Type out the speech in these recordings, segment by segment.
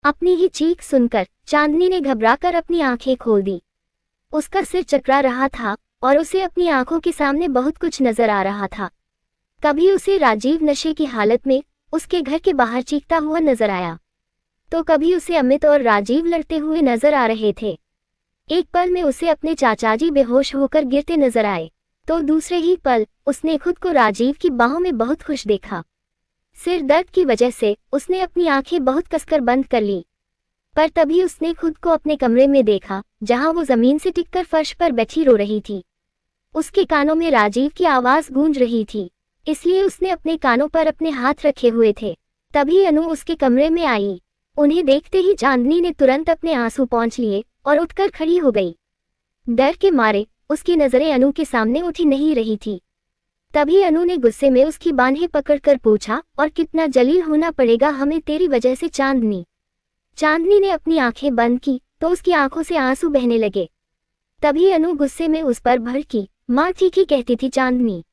अपनी ही चीख सुनकर चांदनी ने घबराकर अपनी आंखें खोल दी। उसका सिर चकरा रहा था और उसे अपनी आंखों के सामने बहुत कुछ नजर आ रहा था। कभी उसे राजीव नशे की हालत में उसके घर के बाहर चीखता हुआ नजर आया, तो कभी उसे अमित और राजीव लड़ते हुए नजर आ रहे थे। एक पल में उसे अपने चाचाजी बेहोश होकर गिरते नजर आए, तो दूसरे ही पल उसने खुद को राजीव की बाहों में बहुत खुश देखा। सिर दर्द की वजह से उसने अपनी आंखें बहुत कसकर बंद कर ली, पर तभी उसने खुद को अपने कमरे में देखा, जहां वो जमीन से टिककर फर्श पर बैठी रो रही थी। उसके कानों में राजीव की आवाज गूंज रही थी, इसलिए उसने अपने कानों पर अपने हाथ रखे हुए थे। तभी अनु उसके कमरे में आई। उन्हें देखते ही चांदनी ने तुरंत अपने आंसू पोंछ लिए और उठकर खड़ी हो गई। डर के मारे उसकी नजरें अनु के सामने उठी नहीं रही थी। तभी अनु ने गुस्से में उसकी बाहें पकड़कर पूछा, और कितना जलील होना पड़ेगा हमें तेरी वजह से चांदनी। चांदनी ने अपनी आंखें बंद की तो उसकी आंखों से आंसू बहने लगे। तभी अनु गुस्से में उस पर भड़की। माँ ठीक ही कहती थी चांदनी,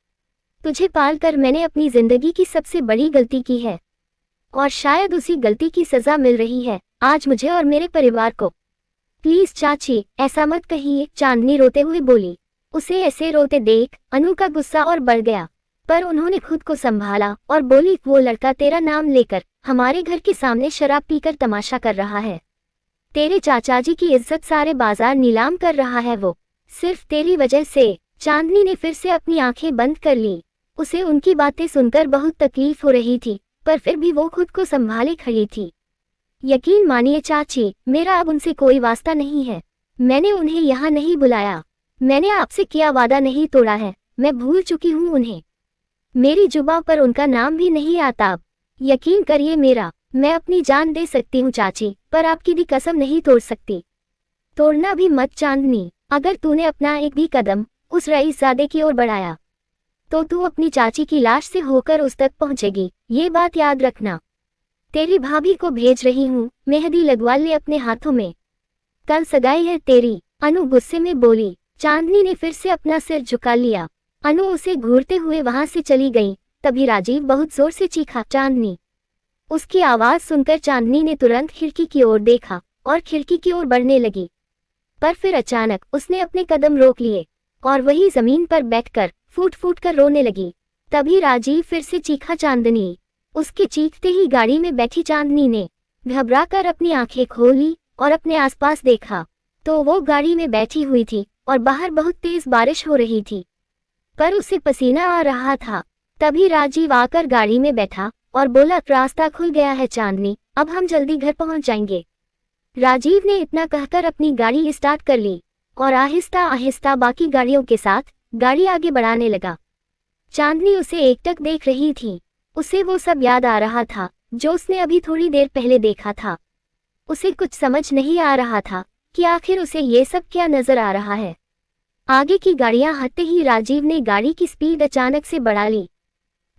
तुझे पालकर मैंने अपनी जिंदगी की सबसे बड़ी गलती की है, और शायद उसी गलती की सजा मिल रही है आज मुझे और मेरे परिवार को। प्लीज चाची ऐसा मत कहिए, चांदनी रोते हुए बोली। उसे ऐसे रोते देख अनु का गुस्सा और बढ़ गया, पर उन्होंने खुद को संभाला और बोली, वो लड़का तेरा नाम लेकर हमारे घर के सामने शराब पीकर तमाशा कर रहा है। तेरे चाचाजी की इज्जत सारे बाजार नीलाम कर रहा है, वो सिर्फ तेरी वजह से। चांदनी ने फिर से अपनी आंखें बंद कर ली। उसे उनकी बातें सुनकर बहुत तकलीफ हो रही थी, पर फिर भी वो खुद को संभाले खड़ी थी। यकीन मानिए चाची, मेरा अब उनसे कोई वास्ता नहीं है। मैंने उन्हें यहाँ नहीं बुलाया, मैंने आपसे किया वादा नहीं तोड़ा है, मैं भूल चुकी हूँ उन्हें। मेरी जुबां पर उनका नाम भी नहीं आता अब। यकीन करिए मेरा, मैं अपनी जान दे सकती हूँ चाची, पर आपकी दी कसम नहीं तोड़ सकती। तोड़ना भी मत चांदनी, अगर तूने अपना एक भी कदम उस रईसजादे की ओर बढ़ाया तो तू अपनी चाची की लाश से होकर उस तक पहुंचेगी, ये बात याद रखना। तेरी भाभी को भेज रही हूँ, मेहंदी लगवा ले अपने हाथों में, कल सगाई है तेरी। अनु गुस्से में बोली। चांदनी ने फिर से अपना सिर झुका लिया। अनु उसे घूरते हुए वहां से चली गई। तभी राजीव बहुत जोर से चीखा, चांदनी। उसकी आवाज सुनकर चांदनी ने तुरंत खिड़की की ओर देखा और खिड़की की ओर बढ़ने लगी, पर फिर अचानक उसने अपने कदम रोक लिए और वही जमीन पर बैठकर फूट फूट कर रोने लगी। तभी राजीव फिर से चीखा, चांदनी। उसके चीखते ही गाड़ी में बैठी चांदनी ने घबराकर अपनी आंखें खोली और अपने आसपास देखा, तो वो गाड़ी में बैठी हुई थी और बाहर बहुत तेज बारिश हो रही थी, पर उसे पसीना आ रहा था। तभी राजीव आकर गाड़ी में बैठा और बोला, रास्ता खुल गया है चांदनी, अब हम जल्दी घर पहुंच जाएंगे। राजीव ने इतना कहकर अपनी गाड़ी स्टार्ट कर ली और आहिस्ता आहिस्ता बाकी गाड़ियों के साथ गाड़ी आगे बढ़ाने लगा। चांदनी उसे एकटक देख रही थी। उसे वो सब याद आ रहा था जो उसने अभी थोड़ी देर पहले देखा था। उसे कुछ समझ नहीं आ रहा था कि आखिर उसे ये सब क्या नजर आ रहा है। आगे की गाड़ियां हटते ही राजीव ने गाड़ी की स्पीड अचानक से बढ़ा ली,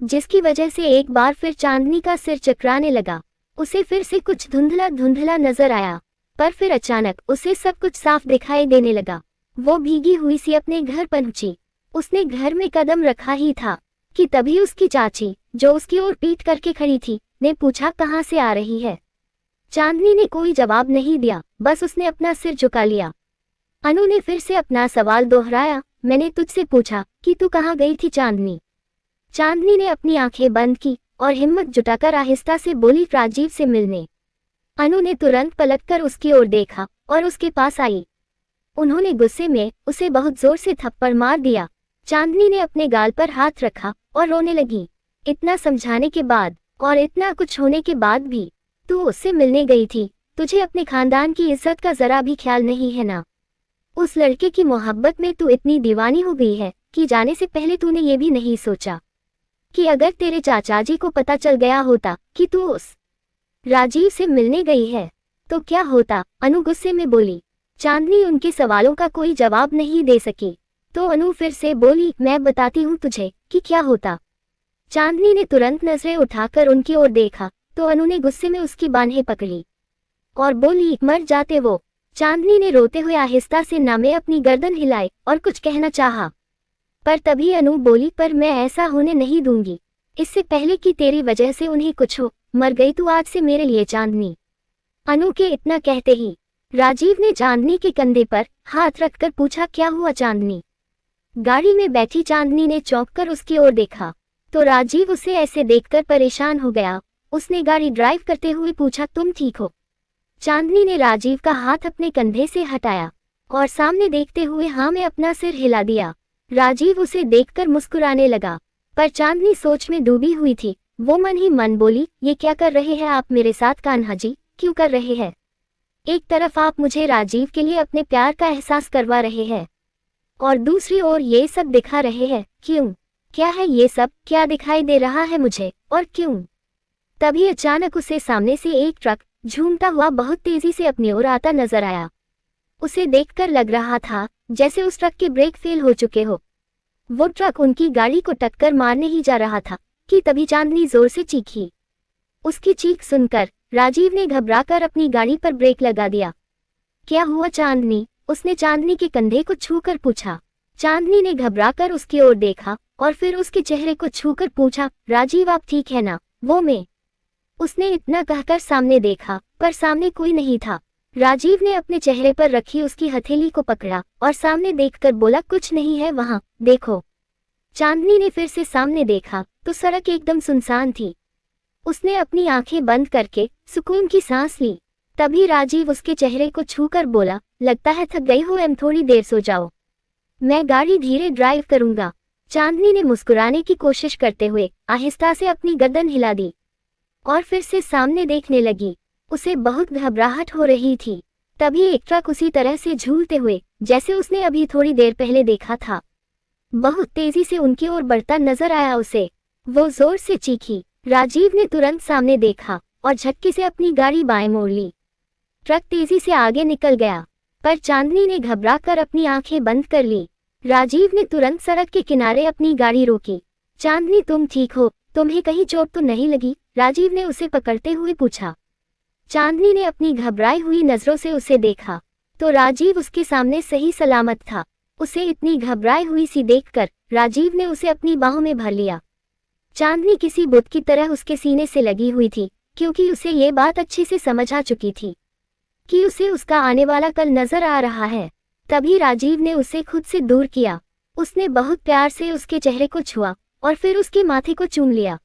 जिसकी वजह से एक बार फिर चांदनी का सिर चकराने लगा। उसे फिर से कुछ धुंधला धुंधला नजर आया, पर फिर अचानक उसे सब कुछ साफ दिखाई देने लगा। वो भीगी हुई सी अपने घर पहुंची। उसने घर में कदम रखा ही था कि तभी उसकी चाची, जो उसकी ओर पीट करके खड़ी थी, ने पूछा, कहाँ से आ रही है। चांदनी ने कोई जवाब नहीं दिया, बस उसने अपना सिर झुका लिया। अनु ने फिर से अपना सवाल दोहराया, मैंने तुझसे पूछा कि तू कहाँ गई थी चांदनी। चांदनी ने अपनी आंखें बंद की और हिम्मत जुटाकर आहिस्ता से बोली, राजीव से मिलने। अनु ने तुरंत पलटकर उसकी ओर देखा और उसके पास आई। उन्होंने गुस्से में उसे बहुत जोर से थप्पड़ मार दिया। चांदनी ने अपने गाल पर हाथ रखा और रोने लगी। इतना समझाने के बाद और इतना कुछ होने के बाद भी तू उससे मिलने गई थी, तुझे अपने खानदान की इज्जत का जरा भी ख्याल नहीं है ना। उस लड़के की मोहब्बत में तू इतनी दीवानी हो गई है कि जाने से पहले तूने ये भी नहीं सोचा कि अगर तेरे चाचाजी को पता चल गया होता कि तू उस राजीव से मिलने गई है तो क्या होता। अनु गुस्से में बोली। चांदनी उनके सवालों का कोई जवाब नहीं दे सकी, तो अनु फिर से बोली, मैं बताती हूँ तुझे कि क्या होता। चांदनी ने तुरंत नजरें उठाकर उनकी ओर देखा, तो अनु ने गुस्से में उसकी बाहें पकड़ी और बोली, मर जाते वो। चांदनी ने रोते हुए आहिस्ता से नामे अपनी गर्दन हिलाई और कुछ कहना चाहा, पर तभी अनु बोली, पर मैं ऐसा होने नहीं दूंगी। इससे पहले कि तेरी वजह से उन्हें कुछ हो, मर गई तू आज से मेरे लिए चांदनी। अनु के इतना कहते ही राजीव ने चांदनी के कंधे पर हाथ रखकर पूछा, क्या हुआ चांदनी? गाड़ी में बैठी चांदनी ने चौंककर उसकी ओर देखा तो राजीव उसे ऐसे देखकर परेशान हो गया। उसने गाड़ी ड्राइव करते हुए पूछा, तुम ठीक हो? चांदनी ने राजीव का हाथ अपने कंधे से हटाया और सामने देखते हुए हाँ में अपना सिर हिला दिया। राजीव उसे देखकर मुस्कुराने लगा, पर चांदनी सोच में डूबी हुई थी। वो मन ही मन बोली, ये क्या कर रहे हैं आप मेरे साथ कान्हा जी, क्यों कर रहे हैं? एक तरफ आप मुझे राजीव के लिए अपने प्यार का एहसास करवा रहे हैं और दूसरी ओर ये सब दिखा रहे हैं, क्यों? क्या है ये सब? क्या दिखाई दे रहा है मुझे और क्यों? तभी अचानक उसे सामने से एक ट्रक झूमता हुआ बहुत तेजी से अपनी ओर आता नजर आया। उसे देखकर लग रहा था जैसे उस ट्रक के ब्रेक फेल हो चुके हो। वो ट्रक उनकी गाड़ी को टक्कर मारने ही जा रहा था कि तभी चांदनी जोर से चीखी। उसकी चीख सुनकर राजीव ने घबराकर अपनी गाड़ी पर ब्रेक लगा दिया। क्या हुआ चांदनी? उसने चांदनी के कंधे को छूकर पूछा। चांदनी ने घबराकर उसकी ओर देखा और फिर उसके चेहरे को छूकर पूछा, राजीव आप ठीक है ना? वो मैं। उसने इतना कहकर सामने देखा पर सामने कोई नहीं था। राजीव ने अपने चेहरे पर रखी उसकी हथेली को पकड़ा और सामने देखकर बोला, कुछ नहीं है वहाँ, देखो। चांदनी ने फिर से सामने देखा तो सड़क एकदम सुनसान थी। उसने अपनी आंखें बंद करके सुकून की सांस ली। तभी राजीव उसके चेहरे को छूकर बोला, लगता है थक गई हो, थोड़ी देर सो जाओ, मैं गाड़ी धीरे ड्राइव करूंगा। चांदनी ने मुस्कुराने की कोशिश करते हुए आहिस्ता से अपनी गर्दन हिला दी और फिर से सामने देखने लगी। उसे बहुत घबराहट हो रही थी। तभी एक ट्रक उसी तरह से झूलते हुए जैसे उसने अभी थोड़ी देर पहले देखा था बहुत तेजी से उनकी ओर बढ़ता नजर आया उसे। वो जोर से चीखी। राजीव ने तुरंत सामने देखा और झटके से अपनी गाड़ी बाएं मोड़ ली। ट्रक तेजी से आगे निकल गया पर चांदनी ने घबराकर अपनी आंखें बंद कर ली। राजीव ने तुरंत सड़क के किनारे अपनी गाड़ी रोकी। चांदनी तुम ठीक हो? तुम्हें कहीं चोट तो नहीं लगी? राजीव ने उसे पकड़ते हुए पूछा। चांदनी ने अपनी घबराई हुई नजरों से उसे देखा तो राजीव उसके सामने सही सलामत था। उसे इतनी घबराई हुई सी देखकर राजीव ने उसे अपनी बाहों में भर लिया। चांदनी किसी बुत की तरह उसके सीने से लगी हुई थी क्योंकि उसे ये बात अच्छे से समझ आ चुकी थी कि उसे उसका आने वाला कल नजर आ रहा है। तभी राजीव ने उसे खुद से दूर किया। उसने बहुत प्यार से उसके चेहरे को छुआ और फिर उसके माथे को चूम लिया।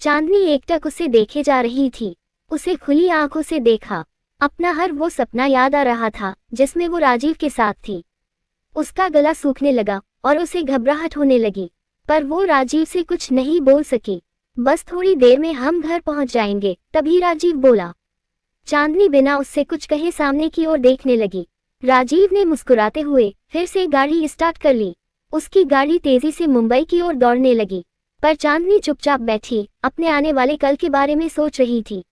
चांदनी एकटक उसे देखे जा रही थी। उसे खुली आंखों से देखा। अपना हर वो सपना याद आ रहा था जिसमें वो राजीव के साथ थी। उसका गला सूखने लगा और उसे घबराहट होने लगी, पर वो राजीव से कुछ नहीं बोल सकी। बस थोड़ी देर में हम घर पहुंच जाएंगे, तभी राजीव बोला। चांदनी बिना उससे कुछ कहे सामने की ओर देखने लगी। राजीव ने मुस्कुराते हुए फिर से गाड़ी स्टार्ट कर ली। उसकी गाड़ी तेजी से मुंबई की ओर दौड़ने लगी, पर चांदनी चुपचाप बैठी अपने आने वाले कल के बारे में सोच रही थी।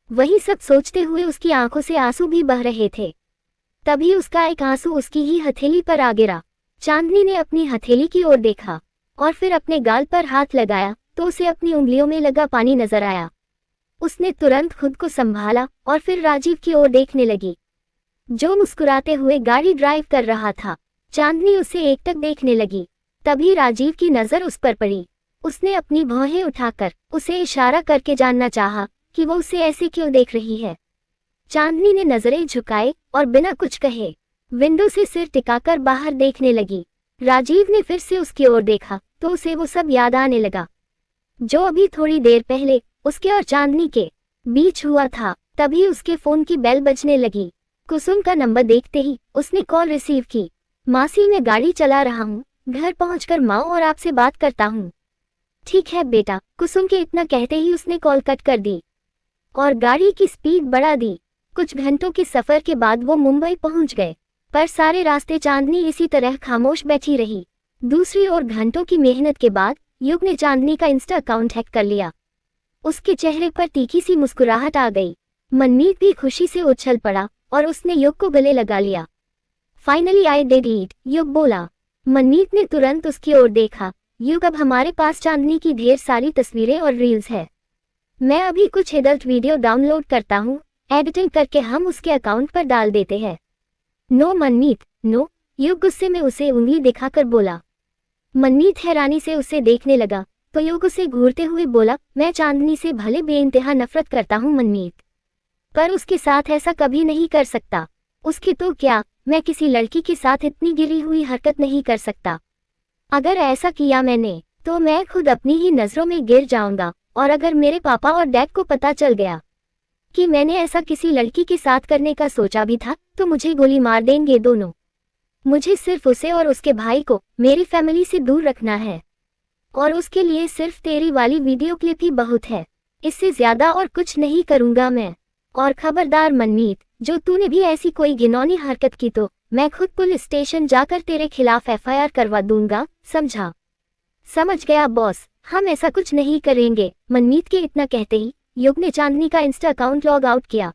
वही सब सोचते हुए उसकी आंखों से आंसू भी बह रहे थे। तभी उसका एक आंसू उसकी ही हथेली पर आ गिरा। चांदनी ने अपनी हथेली की ओर देखा और फिर अपने गाल पर हाथ लगाया तो उसे अपनी उंगलियों में लगा पानी नजर आया। उसने तुरंत खुद को संभाला और फिर राजीव की ओर देखने लगी, जो मुस्कुराते हुए गाड़ी ड्राइव कर रहा था। चांदनी उसे एकटक देखने लगी। तभी राजीव की नजर उस पर पड़ी। उसने अपनी भौहें उठाकर उसे इशारा करके जानना चाहा कि वो उसे ऐसे क्यों देख रही है। चांदनी ने नजरें झुकाए और बिना कुछ कहे विंडो से सिर टिकाकर बाहर देखने लगी। राजीव ने फिर से उसकी ओर देखा तो उसे वो सब याद आने लगा जो अभी थोड़ी देर पहले उसके और चांदनी के बीच हुआ था। तभी उसके फोन की बेल बजने लगी। कुसुम का नंबर देखते ही उसने कॉल रिसीव की। मासी, मैं गाड़ी चला रहा हूँ, घर पहुंचकर माँ और आपसे बात करता हूँ। ठीक है बेटा, कुसुम के इतना कहते ही उसने कॉल कट कर दी और गाड़ी की स्पीड बढ़ा दी। कुछ घंटों के सफर के बाद वो मुंबई पहुंच गए, पर सारे रास्ते चांदनी इसी तरह खामोश बैठी रही। दूसरी ओर घंटों की मेहनत के बाद युग ने चांदनी का इंस्टा अकाउंट हैक कर लिया। उसके चेहरे पर तीखी सी मुस्कुराहट आ गई। मनमीत भी खुशी से उछल पड़ा और उसने युग को गले लगा लिया। फाइनली आई डिड इट, युग बोला। मनमीत ने तुरंत उसकी ओर देखा। युग, अब हमारे पास चांदनी की ढेर सारी तस्वीरें और रील्स है। मैं अभी कुछ एडल्ट वीडियो डाउनलोड करता हूँ, एडिटिंग करके हम उसके अकाउंट पर डाल देते हैं। नो मनमीत, नो, युग गुस्से में उसे उंगली दिखाकर बोला। मनमीत हैरानी से उसे देखने लगा तो युग उसे घूरते हुए बोला, मैं चांदनी से भले बेइंतहा नफरत करता हूँ मनमीत, पर उसके साथ ऐसा कभी नहीं कर सकता। उसकी तो क्या, मैं किसी लड़की के साथ इतनी गिरी हुई हरकत नहीं कर सकता। अगर ऐसा किया मैंने तो मैं खुद अपनी ही नज़रों में गिर जाऊंगा, और अगर मेरे पापा और डैड को पता चल गया कि मैंने ऐसा किसी लड़की के साथ करने का सोचा भी था तो मुझे गोली मार देंगे दोनों। मुझे सिर्फ उसे और उसके भाई को मेरी फैमिली से दूर रखना है, और उसके लिए सिर्फ तेरी वाली वीडियो क्लिप ही बहुत है। इससे ज्यादा और कुछ नहीं करूंगा मैं। और खबरदार मनमीत, जो तूने भी ऐसी कोई घिनौनी हरकत की तो मैं खुद पुलिस स्टेशन जाकर तेरे खिलाफ एफआईआर करवा दूंगा, समझा? समझ गया बॉस, हम ऐसा कुछ नहीं करेंगे। मनमीत के इतना कहते ही युग ने चांदनी का इंस्टा अकाउंट लॉग आउट किया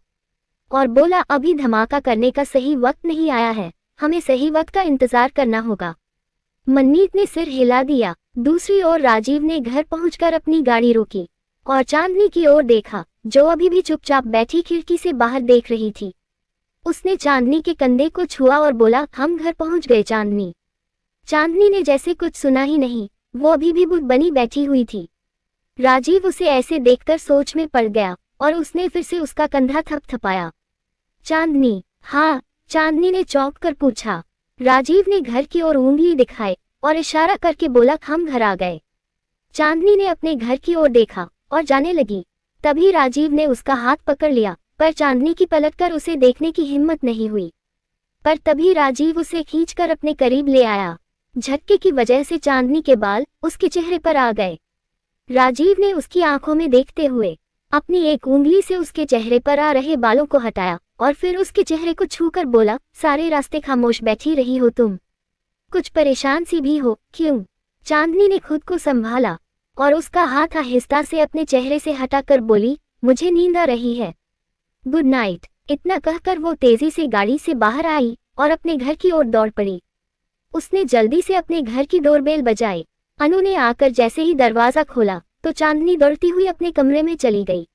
और बोला, अभी धमाका करने का सही वक्त नहीं आया है, हमें सही वक्त का इंतजार करना होगा। मनमीत ने सिर हिला दिया। दूसरी ओर राजीव ने घर पहुंचकर अपनी गाड़ी रोकी और चांदनी की ओर देखा, जो अभी भी चुपचाप बैठी खिड़की से बाहर देख रही थी। उसने चांदनी के कंधे को छुआ और बोला, हम घर पहुंच गए चांदनी। चांदनी ने जैसे कुछ सुना ही नहीं, वो अभी भी बुत बनी बैठी हुई थी। राजीव उसे ऐसे देखकर सोच में पड़ गया और उसने फिर से उसका कंधा थपथपाया। चांदनी? हाँ, चांदनी ने चौंक कर पूछा। राजीव ने घर की ओर उंगली दिखाई और इशारा करके बोला, हम घर आ गए। चांदनी ने अपने घर की ओर देखा और जाने लगी। तभी राजीव ने उसका हाथ पकड़ लिया, पर चांदनी की पलटकर उसे देखने की हिम्मत नहीं हुई। पर तभी राजीव उसे खींचकर अपने करीब ले आया। झटके की वजह से चांदनी के बाल उसके चेहरे पर आ गए। राजीव ने उसकी आंखों में देखते हुए अपनी एक उंगली से उसके चेहरे पर आ रहे बालों को हटाया और फिर उसके चेहरे को छूकर बोला, सारे रास्ते खामोश बैठी रही हो तुम? कुछ परेशान सी भी हो, क्यों? चांदनी ने खुद को संभाला और उसका हाथ आहिस्ता से अपने चेहरे से हटाकर बोली, मुझे नींद आ रही है, गुड नाइट। इतना कहकर वो तेजी से गाड़ी से बाहर आई और अपने घर की ओर दौड़ पड़ी। उसने जल्दी से अपने घर की डोरबेल बजाई। अनु ने आकर जैसे ही दरवाजा खोला तो चांदनी दौड़ती हुई अपने कमरे में चली गई।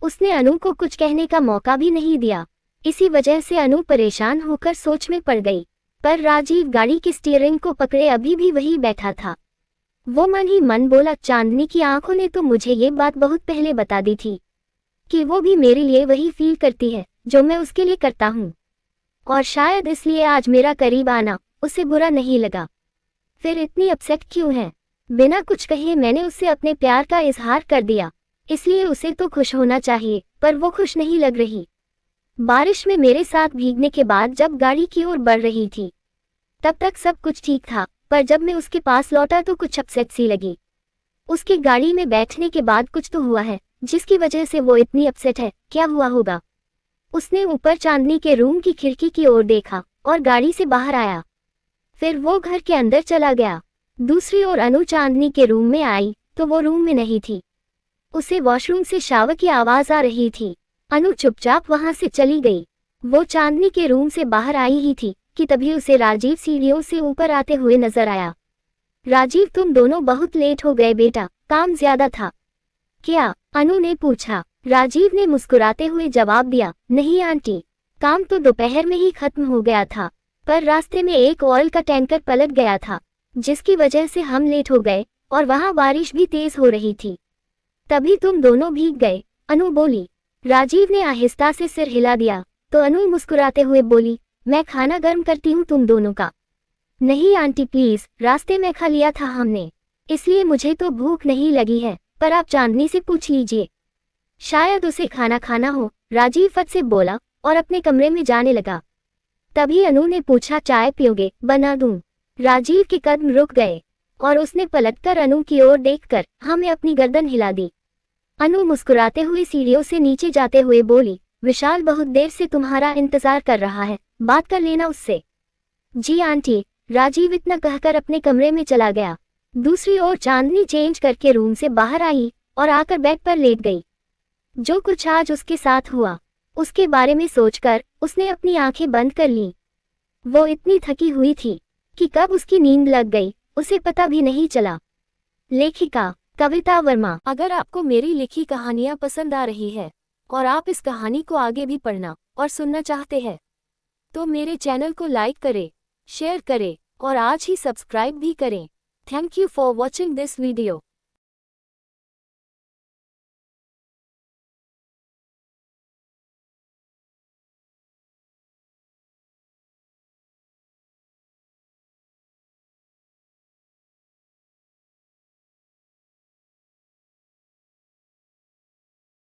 उसने अनु को कुछ कहने का मौका भी नहीं दिया। इसी वजह से अनु परेशान होकर सोच में पड़ गई। पर राजीव गाड़ी की स्टीयरिंग को पकड़े अभी भी वही बैठा था। वो मन ही मन बोला, चांदनी की आंखों ने तो मुझे ये बात बहुत पहले बता दी थी कि वो भी मेरे लिए वही फील करती है जो मैं उसके लिए करता हूँ, और शायद इसलिए आज मेरा करीब आना उसे बुरा नहीं लगा। फिर इतनी अपसेट क्यों है? बिना कुछ कहे मैंने उससे अपने प्यार का इजहार कर दिया, इसलिए उसे तो खुश होना चाहिए, पर वो खुश नहीं लग रही। बारिश में मेरे साथ भीगने के बाद जब गाड़ी की ओर बढ़ रही थी तब तक सब कुछ ठीक था, पर जब मैं उसके पास लौटा तो कुछ अपसेट सी लगी। उसकी गाड़ी में बैठने के बाद कुछ तो हुआ है जिसकी वजह से वो इतनी अपसेट है। क्या हुआ होगा? उसने ऊपर चांदनी के रूम की खिड़की की ओर देखा और गाड़ी से बाहर आया। फिर वो घर के अंदर चला गया। दूसरी ओर अनु चांदनी के रूम में आई तो वो रूम में नहीं थी। उसे वॉशरूम से शावर की आवाज आ रही थी। अनु चुपचाप वहां से चली गई। वो चांदनी के रूम से बाहर आई ही थी कि तभी उसे राजीव सीढ़ियों से ऊपर आते हुए नजर आया। राजीव, तुम दोनों बहुत लेट हो गए बेटा, काम ज्यादा था क्या? अनु ने पूछा। राजीव ने मुस्कुराते हुए जवाब दिया, नहीं आंटी, काम तो दोपहर में ही खत्म हो गया था, पर रास्ते में एक ऑयल का टैंकर पलट गया था जिसकी वजह से हम लेट हो गए, और वहां बारिश भी तेज हो रही थी, तभी तुम दोनों भीग गए, अनु बोली। राजीव ने आहिस्ता से सिर हिला दिया तो अनु मुस्कुराते हुए बोली, मैं खाना गर्म करती हूँ तुम दोनों का। नहीं आंटी प्लीज, रास्ते में खा लिया था हमने, इसलिए मुझे तो भूख नहीं लगी है, पर आप चांदनी से पूछ लीजिए, शायद उसे खाना खाना हो। राजीव फट से बोला और अपने कमरे में जाने लगा। तभी अनु ने पूछा, चाय पियोगे? बना दूं? राजीव के कदम रुक गए और उसने पलटकर अनु की ओर देखकर हमें अपनी गर्दन हिला दी। अनु मुस्कुराते हुए सीढ़ियों से नीचे जाते हुए बोली, विशाल बहुत देर से तुम्हारा इंतजार कर रहा है, बात कर लेना उससे। जी आंटी। राजीव इतना कहकर अपने कमरे में चला गया। दूसरी ओर चांदनी चेंज करके रूम से बाहर आई और आकर बेड पर लेट गई। जो कुछ आज उसके साथ हुआ उसके बारे में सोचकर उसने अपनी आंखें बंद कर लीं। वो इतनी थकी हुई थी कि कब उसकी नींद लग गई उसे पता भी नहीं चला। लेखिका कविता वर्मा। अगर आपको मेरी लिखी कहानियां पसंद आ रही है और आप इस कहानी को आगे भी पढ़ना और सुनना चाहते हैं तो मेरे चैनल को लाइक करें, शेयर करें और आज ही सब्सक्राइब भी करें। Thank you for watching this video.